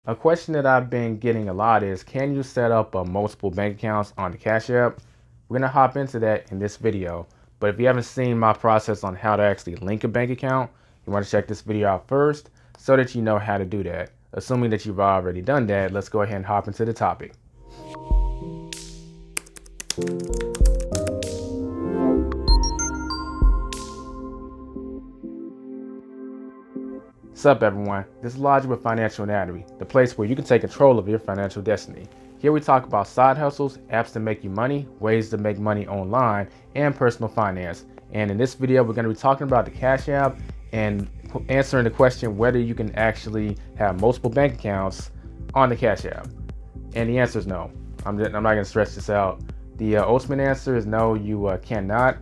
A question that I've been getting a lot is, can you set up multiple bank accounts on the Cash App? We're gonna hop into that in this video. But if you haven't seen my process on how to actually link a bank account, you wanna check this video out first so that you know how to do that. Assuming that you've already done that, let's go ahead and hop into the topic. What's up, everyone? This is Logic with Financial Anatomy, the place where you can take control of your financial destiny. Here we talk about side hustles, apps to make you money, ways to make money online, and personal finance. And in this video, we're going to be talking about the Cash App and answering the question whether you can actually have multiple bank accounts on the Cash App. And the answer is no. I'm not going to stretch this out. The ultimate answer is no, you cannot.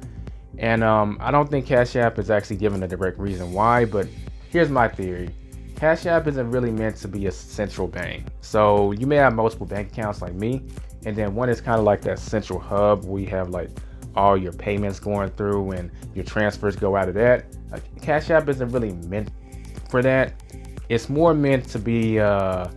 And I don't think Cash App is actually given a direct reason why, but here's my theory. Cash App isn't really meant to be a central bank. So you may have multiple bank accounts like me, and then one is kind of like that central hub where you have like all your payments going through and your transfers go out of that. Cash App isn't really meant for that. It's more meant to be a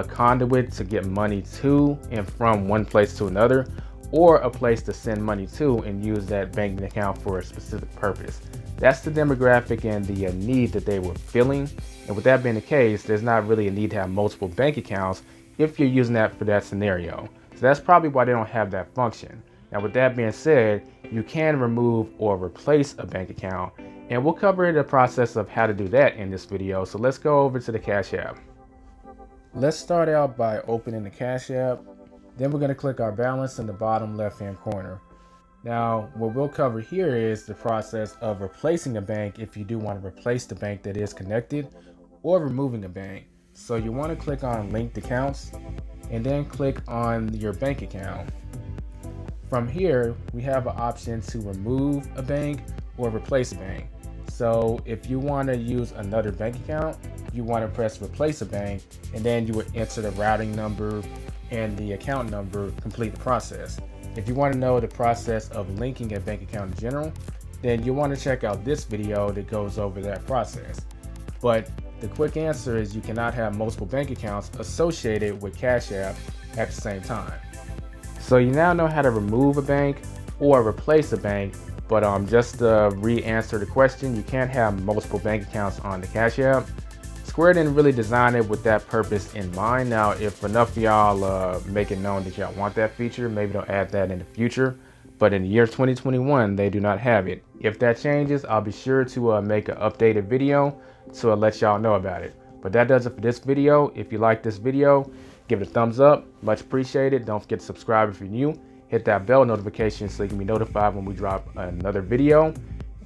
conduit to get money to and from one place to another, or a place to send money to and use that banking account for a specific purpose. That's the demographic and the need that they were filling. And with that being the case, there's not really a need to have multiple bank accounts if you're using that for that scenario. So that's probably why they don't have that function. Now, with that being said, you can remove or replace a bank account, and we'll cover the process of how to do that in this video. So let's go over to the Cash App. Let's start out by opening the Cash App. Then we're going to click our balance in the bottom left-hand corner. Now, what we'll cover here is the process of replacing a bank if you do want to replace the bank that is connected, or removing a bank. So you want to click on linked accounts and then click on your bank account. From here, we have an option to remove a bank or replace a bank. So if you want to use another bank account, you want to press replace a bank, and then you would enter the routing number and the account number, complete the process. If you want to know the process of linking a bank account in general, then you want to check out this video that goes over that process. But the quick answer is you cannot have multiple bank accounts associated with Cash App at the same time. So you now know how to remove a bank or replace a bank, but just to re-answer the question, you can't have multiple bank accounts on the Cash App. Square didn't really design it with that purpose in mind. Now, if enough of y'all make it known that y'all want that feature, maybe they'll add that in the future. But in the year 2021, they do not have it. If that changes, I'll be sure to make an updated video to let y'all know about it. But that does it for this video. If you like this video, give it a thumbs up. Much appreciated. Don't forget to subscribe if you're new. Hit that bell notification so you can be notified when we drop another video.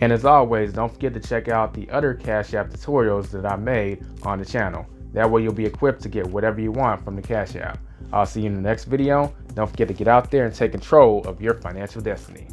And as always, don't forget to check out the other Cash App tutorials that I made on the channel. That way you'll be equipped to get whatever you want from the Cash App. I'll see you in the next video. Don't forget to get out there and take control of your financial destiny.